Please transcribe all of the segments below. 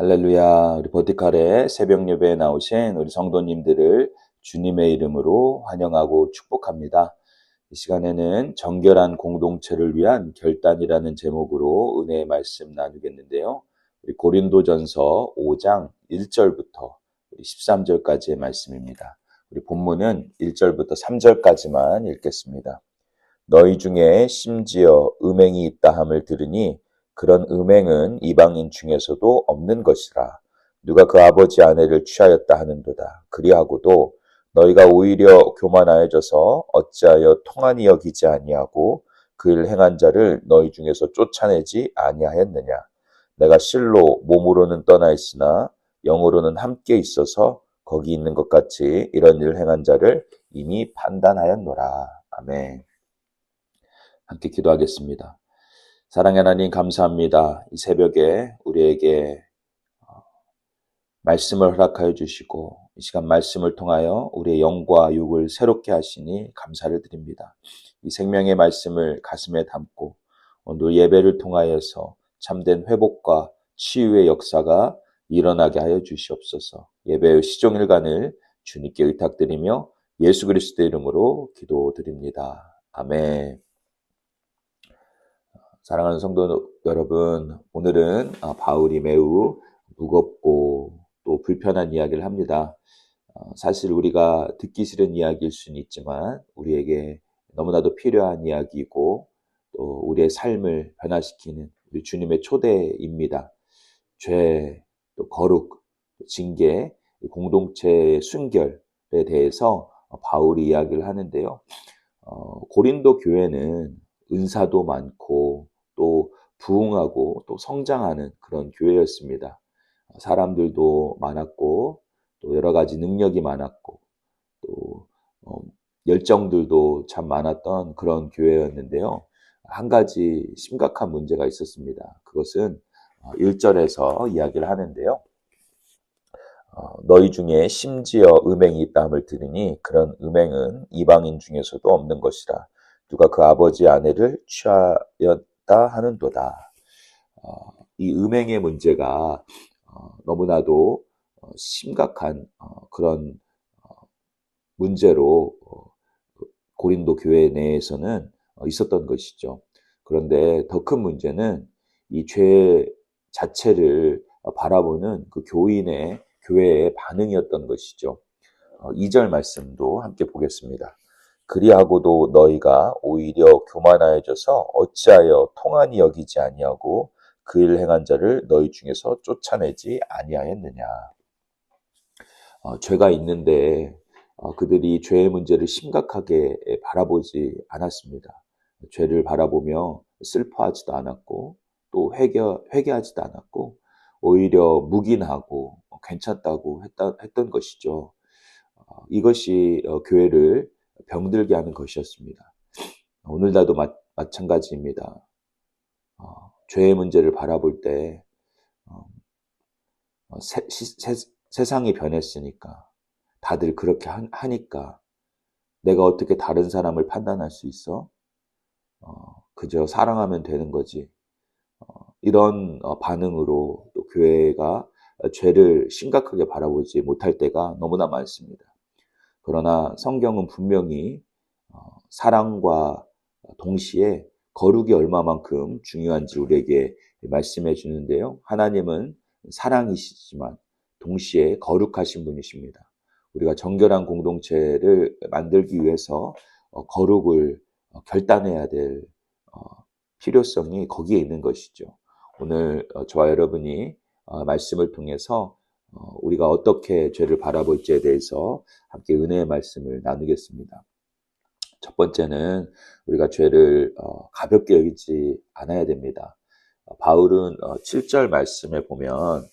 할렐루야. 우리 버티칼의 새벽 예배에 나오신 우리 성도님들을 주님의 이름으로 환영하고 축복합니다. 이 시간에는 정결한 공동체를 위한 결단이라는 제목으로 은혜의 말씀 나누겠는데요. 우리 고린도전서 5장 1절부터 13절까지의 말씀입니다. 우리 본문은 1절부터 3절까지만 읽겠습니다. 너희 중에 심지어 음행이 있다 함을 들으니 그런 음행은 이방인 중에서도 없는 것이라. 누가 그 아버지 아내를 취하였다 하는도다. 그리하고도 너희가 오히려 교만하여져서 어찌하여 통한이 여기지 아니하고 그 일 행한 자를 너희 중에서 쫓아내지 아니하였느냐. 내가 실로 몸으로는 떠나 있으나 영으로는 함께 있어서 거기 있는 것 같이 이런 일 행한 자를 이미 판단하였노라. 아멘. 함께 기도하겠습니다. 사랑의 하나님 감사합니다. 이 새벽에 우리에게 말씀을 허락하여 주시고 이 시간 말씀을 통하여 우리의 영과 육을 새롭게 하시니 감사를 드립니다. 이 생명의 말씀을 가슴에 담고 오늘 예배를 통하여서 참된 회복과 치유의 역사가 일어나게 하여 주시옵소서. 예배의 시종일관을 주님께 의탁드리며 예수 그리스도의 이름으로 기도드립니다. 아멘. 사랑하는 성도 여러분, 오늘은 바울이 매우 무겁고 또 불편한 이야기를 합니다. 사실 우리가 듣기 싫은 이야기일 수는 있지만 우리에게 너무나도 필요한 이야기이고 또 우리의 삶을 변화시키는 우리 주님의 초대입니다. 죄, 또 거룩, 또 징계, 공동체의 순결에 대해서 바울이 이야기를 하는데요. 고린도 교회는 은사도 많고 또 부흥하고 또 성장하는 그런 교회였습니다. 사람들도 많았고 또 여러 가지 능력이 많았고 또 열정들도 참 많았던 그런 교회였는데요. 한 가지 심각한 문제가 있었습니다. 그것은 1절에서 이야기를 하는데요. 너희 중에 심지어 음행이 있다함을 들으니 그런 음행은 이방인 중에서도 없는 것이라. 누가 그 아버지 아내를 취하였다 하는도다. 이 음행의 문제가 너무나도 심각한 그런 문제로 고린도 교회 내에서는 있었던 것이죠. 그런데 더 큰 문제는 이 죄 자체를 바라보는 그 교회의 반응이었던 것이죠. 2절 말씀도 함께 보겠습니다. 그리하고도 너희가 오히려 교만하여져서 어찌하여 통한이 여기지 아니하고 그 일 행한 자를 너희 중에서 쫓아내지 아니하였느냐. 죄가 있는데 그들이 죄의 문제를 심각하게 바라보지 않았습니다. 죄를 바라보며 슬퍼하지도 않았고 또 회개하지도 않았고 오히려 묵인하고 괜찮다고 했던 것이죠. 이것이 교회를 병들게 하는 것이었습니다. 오늘날도 마찬가지입니다. 죄의 문제를 바라볼 때 세상이 변했으니까 다들 그렇게 하니까 내가 어떻게 다른 사람을 판단할 수 있어? 그저 사랑하면 되는 거지. 이런 반응으로 또 교회가 죄를 심각하게 바라보지 못할 때가 너무나 많습니다. 그러나 성경은 분명히 사랑과 동시에 거룩이 얼마만큼 중요한지 우리에게 말씀해 주는데요. 하나님은 사랑이시지만 동시에 거룩하신 분이십니다. 우리가 정결한 공동체를 만들기 위해서 거룩을 결단해야 될 필요성이 거기에 있는 것이죠. 오늘 저와 여러분이 말씀을 통해서 우리가 어떻게 죄를 바라볼지에 대해서 함께 은혜의 말씀을 나누겠습니다. 첫 번째는 우리가 죄를 가볍게 여기지 않아야 됩니다. 바울은 7절 말씀에 보면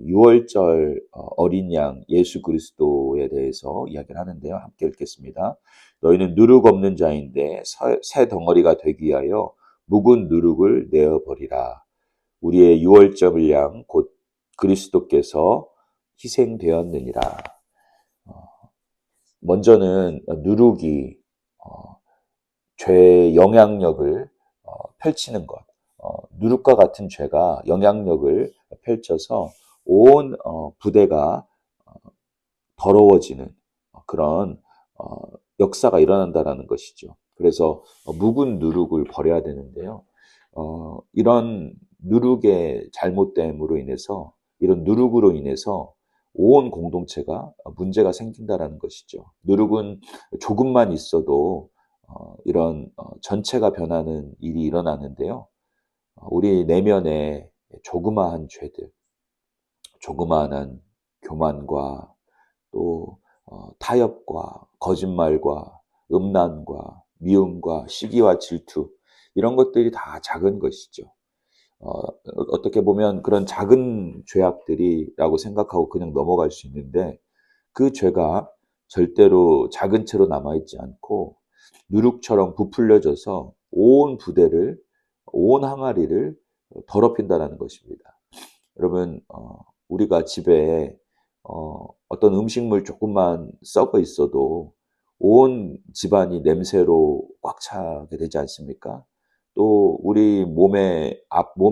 유월절 어린 양 예수 그리스도에 대해서 이야기를 하는데요. 함께 읽겠습니다. 너희는 누룩 없는 자인데 새 덩어리가 되기 위하여 묵은 누룩을 내어버리라. 우리의 유월절 양 곧 그리스도께서 희생되었느니라. 먼저는 누룩이 죄의 영향력을 펼치는 것. 누룩과 같은 죄가 영향력을 펼쳐서 온 부대가 더러워지는 그런 역사가 일어난다라는 것이죠. 그래서 묵은 누룩을 버려야 되는데요. 이런 누룩의 잘못됨으로 인해서, 이런 누룩으로 인해서 온 공동체가 문제가 생긴다라는 것이죠. 누룩은 조금만 있어도 이런 전체가 변하는 일이 일어나는데요. 우리 내면에 조그마한 죄들, 조그마한 교만과 또 타협과 거짓말과 음란과 미움과 시기와 질투, 이런 것들이 다 작은 것이죠. 어떻게 보면 그런 작은 죄악들이라고 생각하고 그냥 넘어갈 수 있는데, 그 죄가 절대로 작은 채로 남아있지 않고 누룩처럼 부풀려져서 온 부대를, 온 항아리를 더럽힌다라는 것입니다. 여러분, 우리가 집에 어떤 음식물 조금만 썩어 있어도 온 집안이 냄새로 꽉 차게 되지 않습니까? 또 우리 몸이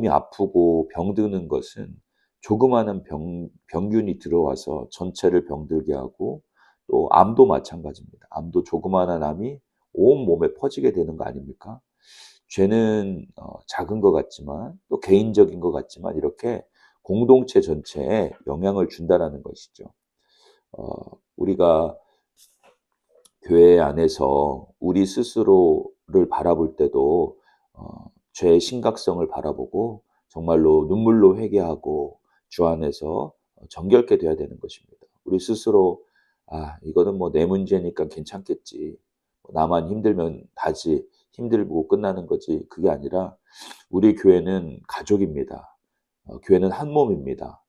아프고 병드는 것은 조그마한 병균이 들어와서 전체를 병들게 하고, 또 암도 마찬가지입니다. 암도 조그마한 암이 온 몸에 퍼지게 되는 거 아닙니까? 죄는 작은 것 같지만, 또 개인적인 것 같지만, 이렇게 공동체 전체에 영향을 준다라는 것이죠. 우리가 교회 안에서 우리 스스로를 바라볼 때도 죄의 심각성을 바라보고 정말로 눈물로 회개하고 주 안에서 정결케 돼야 되는 것입니다. 우리 스스로 이거는 뭐 내 문제니까 괜찮겠지, 나만 힘들면 다지, 힘들고 끝나는 거지, 그게 아니라 우리 교회는 가족입니다. 교회는 한 몸입니다.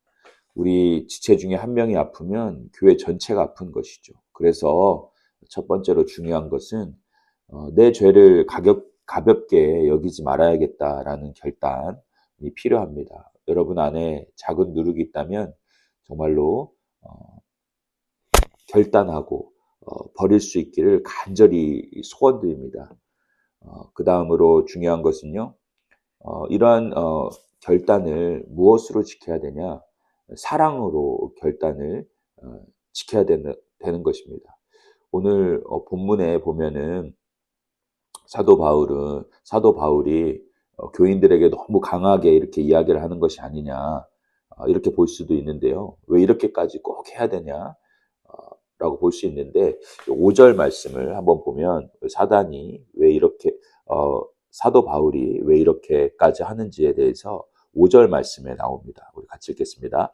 우리 지체 중에 한 명이 아프면 교회 전체가 아픈 것이죠. 그래서 첫 번째로 중요한 것은 내 죄를 가볍게 여기지 말아야겠다라는 결단이 필요합니다. 여러분 안에 작은 누룩이 있다면 정말로 결단하고 버릴 수 있기를 간절히 소원드립니다. 그 다음으로 중요한 것은요, 이러한 결단을 무엇으로 지켜야 되냐? 사랑으로 결단을 지켜야 되는 것입니다. 오늘 본문에 보면은 사도 바울이 교인들에게 너무 강하게 이렇게 이야기를 하는 것이 아니냐, 이렇게 볼 수도 있는데요. 왜 이렇게까지 꼭 해야 되냐? 라고 볼 수 있는데, 5절 말씀을 한번 보면 사도 바울이 왜 이렇게까지 하는지에 대해서 5절 말씀에 나옵니다. 우리 같이 읽겠습니다.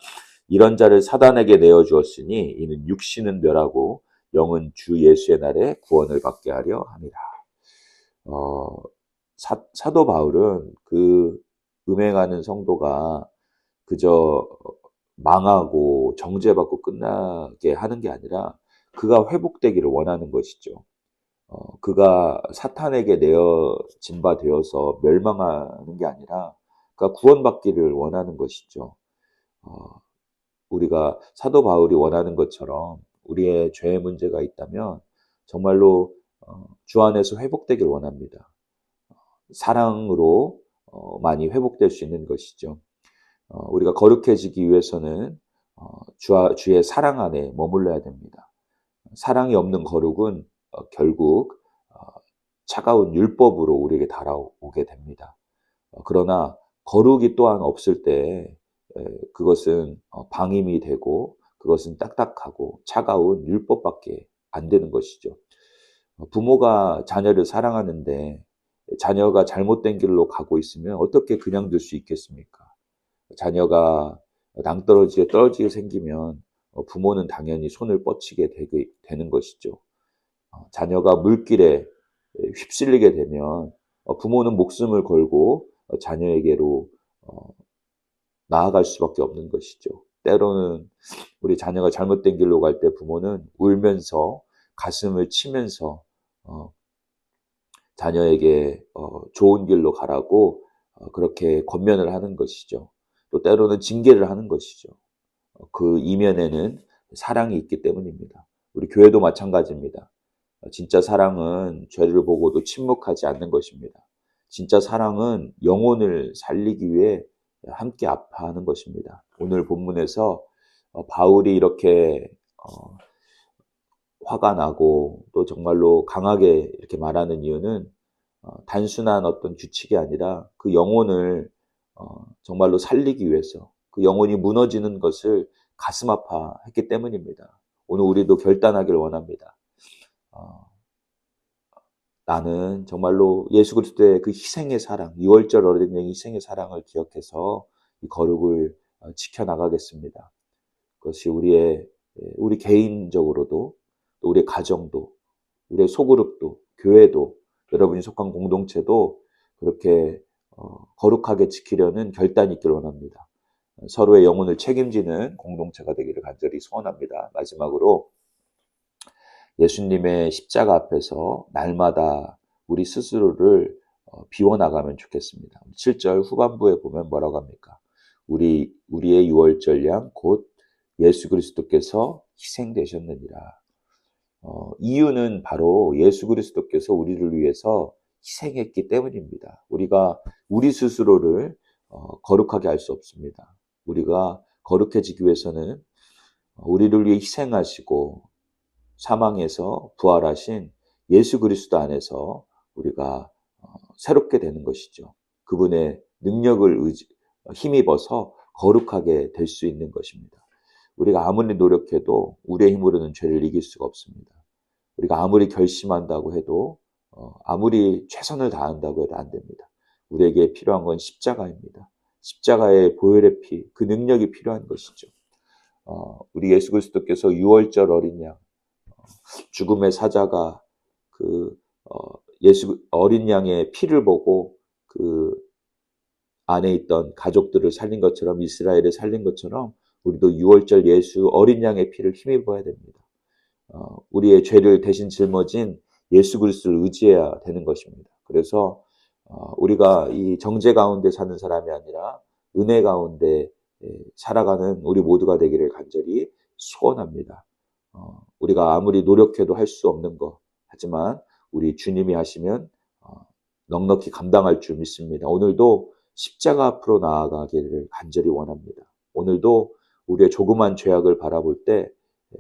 이런 자를 사단에게 내어주었으니 이는 육신은 멸하고 영은 주 예수의 날에 구원을 받게 하려 함이라. 사도 바울은 그 음행하는 성도가 그저 망하고 정죄받고 끝나게 하는 게 아니라 그가 회복되기를 원하는 것이죠. 그가 사탄에게 내어진 바 되어서 멸망하는 게 아니라 그가 구원받기를 원하는 것이죠. 우리가 사도 바울이 원하는 것처럼 우리의 죄의 문제가 있다면 정말로 주 안에서 회복되길 원합니다. 사랑으로 많이 회복될 수 있는 것이죠. 우리가 거룩해지기 위해서는 주의 사랑 안에 머물러야 됩니다. 사랑이 없는 거룩은 결국 차가운 율법으로 우리에게 달아오게 됩니다. 그러나 거룩이 또한 없을 때 그것은 방임이 되고 그것은 딱딱하고 차가운 율법밖에 안 되는 것이죠. 부모가 자녀를 사랑하는데 자녀가 잘못된 길로 가고 있으면 어떻게 그냥 둘 수 있겠습니까? 자녀가 떨어지게 생기면 부모는 당연히 손을 뻗치게 되는 것이죠. 자녀가 물길에 휩쓸리게 되면 부모는 목숨을 걸고 자녀에게로 나아갈 수밖에 없는 것이죠. 때로는 우리 자녀가 잘못된 길로 갈 때 부모는 울면서 가슴을 치면서 자녀에게 좋은 길로 가라고 그렇게 권면을 하는 것이죠. 또 때로는 징계를 하는 것이죠. 그 이면에는 사랑이 있기 때문입니다. 우리 교회도 마찬가지입니다. 진짜 사랑은 죄를 보고도 침묵하지 않는 것입니다. 진짜 사랑은 영혼을 살리기 위해 함께 아파하는 것입니다. 오늘 본문에서 바울이 이렇게 화가 나고 또 정말로 강하게 이렇게 말하는 이유는 단순한 어떤 규칙이 아니라 그 영혼을 정말로 살리기 위해서 그 영혼이 무너지는 것을 가슴 아파했기 때문입니다. 오늘 우리도 결단하길 원합니다. 나는 정말로 예수 그리스도의 그 희생의 사랑, 유월절 어린 양의 희생의 사랑을 기억해서 이 거룩을 지켜나가겠습니다. 그것이 우리 개인적으로도, 또 우리 가정도, 우리의 소그룹도, 교회도, 여러분이 속한 공동체도 그렇게 거룩하게 지키려는 결단이 있기를 원합니다. 서로의 영혼을 책임지는 공동체가 되기를 간절히 소원합니다. 마지막으로 예수님의 십자가 앞에서 날마다 우리 스스로를 비워나가면 좋겠습니다. 7절 후반부에 보면 뭐라고 합니까? 우리의 유월절 양 곧 예수 그리스도께서 희생되셨느니라. 이유는 바로 예수 그리스도께서 우리를 위해서 희생했기 때문입니다. 우리가 우리 스스로를 거룩하게 할 수 없습니다. 우리가 거룩해지기 위해서는 우리를 위해 희생하시고 사망에서 부활하신 예수 그리스도 안에서 우리가 새롭게 되는 것이죠. 그분의 능력을 힘입어서 거룩하게 될 수 있는 것입니다. 우리가 아무리 노력해도 우리의 힘으로는 죄를 이길 수가 없습니다. 우리가 아무리 결심한다고 해도 아무리 최선을 다한다고 해도 안 됩니다. 우리에게 필요한 건 십자가입니다. 십자가의 보혈의 피, 그 능력이 필요한 것이죠. 우리 예수 그리스도께서 유월절 어린 양, 죽음의 사자가 예수 어린 양의 피를 보고 그 안에 있던 가족들을 살린 것처럼, 이스라엘을 살린 것처럼 우리도 유월절 예수 어린 양의 피를 힘입어야 됩니다. 우리의 죄를 대신 짊어진 예수 그리스도를 의지해야 되는 것입니다. 그래서 우리가 이 정죄 가운데 사는 사람이 아니라 은혜 가운데 살아가는 우리 모두가 되기를 간절히 소원합니다. 우리가 아무리 노력해도 할 수 없는 것, 하지만 우리 주님이 하시면 넉넉히 감당할 줄 믿습니다. 오늘도 십자가 앞으로 나아가기를 간절히 원합니다. 오늘도 우리의 조그만 죄악을 바라볼 때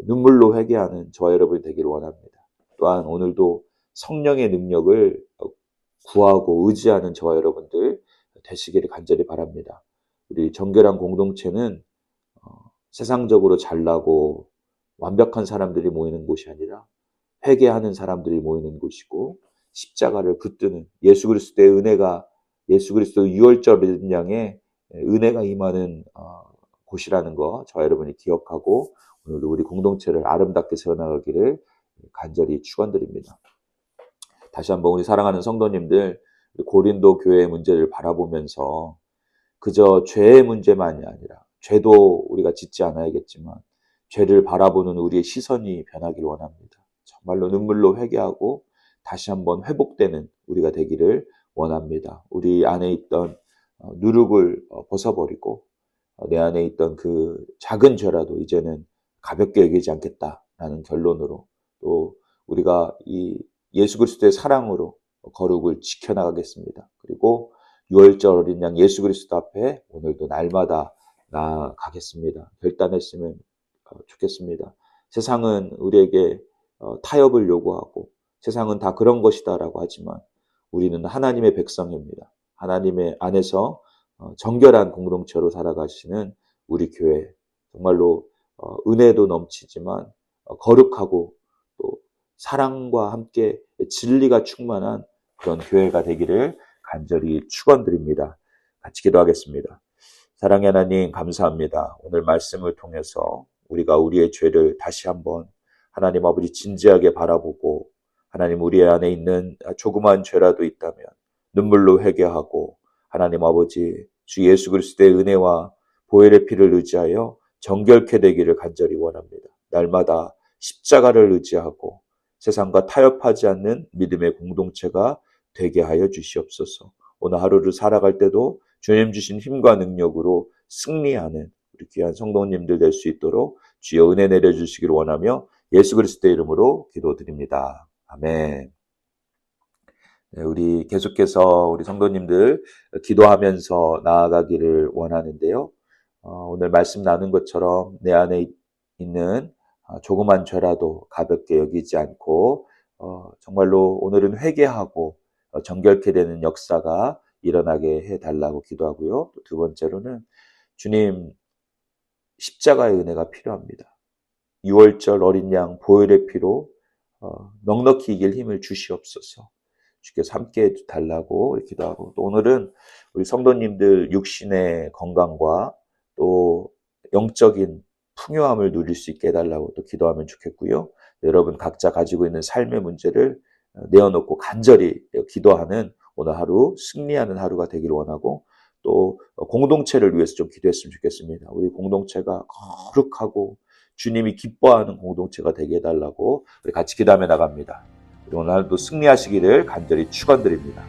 눈물로 회개하는 저와 여러분이 되기를 원합니다. 또한 오늘도 성령의 능력을 구하고 의지하는 저와 여러분들 되시기를 간절히 바랍니다. 우리 정결한 공동체는 세상적으로 잘나고 완벽한 사람들이 모이는 곳이 아니라 회개하는 사람들이 모이는 곳이고, 십자가를 붙드는 예수 그리스도의 은혜가, 예수 그리스도 유월절 양의 은혜가 임하는 곳이라는 거 저와 여러분이 기억하고 오늘도 우리 공동체를 아름답게 세워나가기를 간절히 축원드립니다. 다시 한번 우리 사랑하는 성도님들, 고린도 교회의 문제를 바라보면서 그저 죄의 문제만이 아니라, 죄도 우리가 짓지 않아야겠지만 죄를 바라보는 우리의 시선이 변하길 원합니다. 정말로 눈물로 회개하고 다시 한번 회복되는 우리가 되기를 원합니다. 우리 안에 있던 누룩을 벗어버리고 내 안에 있던 그 작은 죄라도 이제는 가볍게 여기지 않겠다라는 결론으로, 또 우리가 이 예수 그리스도의 사랑으로 거룩을 지켜나가겠습니다. 그리고 유월절 어린 양 예수 그리스도 앞에 오늘도 날마다 나아가겠습니다. 결단했으면 좋겠습니다. 세상은 우리에게 타협을 요구하고 세상은 다 그런 것이다라고 하지만 우리는 하나님의 백성입니다. 하나님의 안에서 정결한 공동체로 살아가시는 우리 교회, 정말로 은혜도 넘치지만 거룩하고 또 사랑과 함께 진리가 충만한 그런 교회가 되기를 간절히 축원드립니다. 같이 기도하겠습니다. 사랑의 하나님, 감사합니다. 오늘 말씀을 통해서 우리가 우리의 죄를 다시 한번 하나님 아버지 진지하게 바라보고, 하나님 우리 안에 있는 조그만 죄라도 있다면 눈물로 회개하고, 하나님 아버지 주 예수 그리스도의 은혜와 보혈의 피를 의지하여 정결케 되기를 간절히 원합니다. 날마다 십자가를 의지하고 세상과 타협하지 않는 믿음의 공동체가 되게 하여 주시옵소서. 오늘 하루를 살아갈 때도 주님 주신 힘과 능력으로 승리하는 우리 귀한 성도님들 될 수 있도록 주여 은혜 내려주시기를 원하며 예수 그리스도의 이름으로 기도드립니다. 아멘. 네, 우리 계속해서 우리 성도님들 기도하면서 나아가기를 원하는데요. 오늘 말씀 나눈 것처럼 내 안에 있는 조그만 죄라도 가볍게 여기지 않고 정말로 오늘은 회개하고 정결케 되는 역사가 일어나게 해달라고 기도하고요. 또 두 번째로는 주님 십자가의 은혜가 필요합니다. 6월절 어린 양 보혈의 피로 넉넉히 이길 힘을 주시옵소서. 주께서 함께 해달라고 기도하고, 또 오늘은 우리 성도님들 육신의 건강과 또 영적인 풍요함을 누릴 수 있게 해달라고 또 기도하면 좋겠고요. 여러분 각자 가지고 있는 삶의 문제를 내어놓고 간절히 기도하는 오늘 하루, 승리하는 하루가 되기를 원하고, 또 공동체를 위해서 좀 기도했으면 좋겠습니다. 우리 공동체가 거룩하고 주님이 기뻐하는 공동체가 되게 해달라고 우리 같이 기도하며 나갑니다. 오늘 하루도 승리하시기를 간절히 축원드립니다.